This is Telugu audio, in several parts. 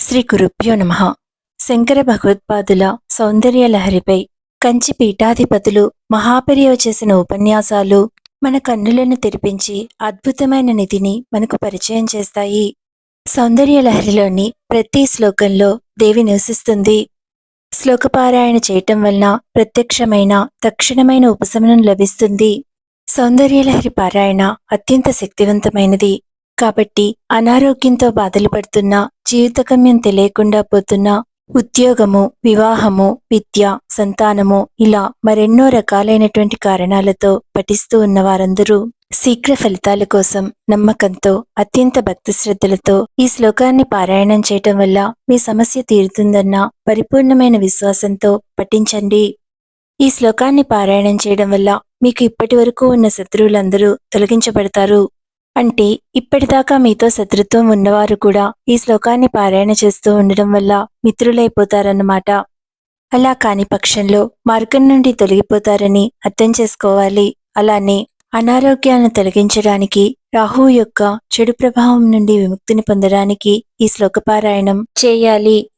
శ్రీ గురుభ్యో నమః. శంకర భగవత్పాదుల సౌందర్య లహరిపై కంచి పీఠాధిపతులు మహాపెరియవ చేసిన ఉపన్యాసాలు మన కన్నులను తెరిపించి అద్భుతమైన నిధిని మనకు పరిచయం చేస్తాయి. సౌందర్య లహరిలోని ప్రతి శ్లోకంలో దేవి నివసిస్తుంది. శ్లోకపారాయణ చేయటం వలన ప్రత్యక్షమైన తక్షణమైన ఉపశమనం లభిస్తుంది. సౌందర్యలహరి పారాయణ అత్యంత శక్తివంతమైనది. కాబట్టి అనారోగ్యంతో బాధలు పడుతున్నా, జీవితగమ్యం తెలియకుండా పోతున్నా, ఉద్యోగము, వివాహము, విద్య, సంతానము ఇలా మరెన్నో రకాలైనటువంటి కారణాలతో పఠిస్తూ ఉన్న వారందరూ శీఘ్ర ఫలితాల కోసం నమ్మకంతో, అత్యంత భక్తి శ్రద్ధలతో ఈ శ్లోకాన్ని పారాయణం చేయటం వల్ల మీ సమస్య తీరుతుందన్న పరిపూర్ణమైన విశ్వాసంతో పఠించండి. ఈ శ్లోకాన్ని పారాయణం చేయడం వల్ల మీకు ఇప్పటి వరకు ఉన్న శత్రువులందరూ తొలగించబడతారు. అంటే ఇప్పటిదాకా మీతో శత్రుత్వం ఉన్నవారు కూడా ఈ శ్లోకాన్ని పారాయణ చేస్తూ ఉండడం వల్ల మిత్రులైపోతారన్నమాట. అలా కాని పక్షంలో మార్గం నుండి తొలగిపోతారని అర్థం చేసుకోవాలి. అలానే అనారోగ్యాలను తొలగించడానికి, రాహువు యొక్క చెడు ప్రభావం నుండి విముక్తిని పొందడానికి ఈ శ్లోకపారాయణం చేయాలి.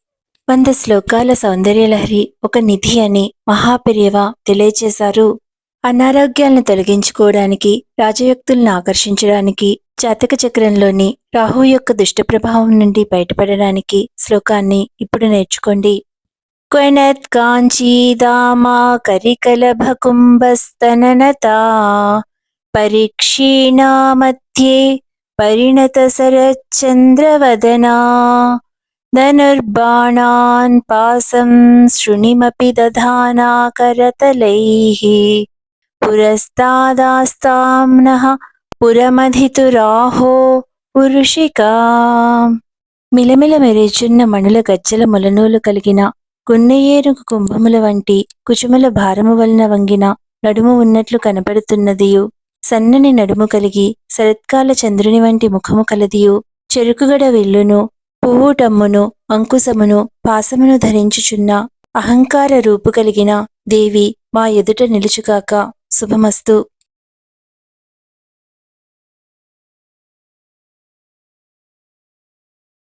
100 శ్లోకాల సౌందర్యలహరి ఒక నిధి అని మహాపెరియవ తెలియచేశారు. అనారోగ్యాలను తొలగించుకోవడానికి, రాజయోక్తులను ఆకర్షించడానికి, జాతక చక్రంలోని రాహు యొక్క దుష్ట ప్రభావం నుండి బయటపడడానికి శ్లోకాన్ని ఇప్పుడు నేర్చుకోండి. క్వనత్ కాంచీదామా కరికలభకుంభస్తననతా పరీక్షీణా మధ్యే పరిణత శరచంద్రవదనా ధనుర్బాణాన్ పాసం శృణిమపి దధానా కరతలైః పురస్తాదాస్తాంనః పురమధితురాహో పురుషికా. మిలమిల మెరుచున్న మణుల గజ్జల ములనూలు కలిగిన గున్నయేరుగు కుంభముల వంటి కుచుముల భారము వలన వంగిన నడుము ఉన్నట్లు కనపడుతున్నదియు, సన్నని నడుము కలిగి శరత్కాల చంద్రుని వంటి ముఖము కలదియు, చెరుకుగడ విల్లును, పువ్వుటమ్మును, అంకుశమును, పాసమును ధరించుచున్న అహంకార రూపు కలిగిన దేవి మా ఎదుట నిలుచుగాక. శుభమస్తు.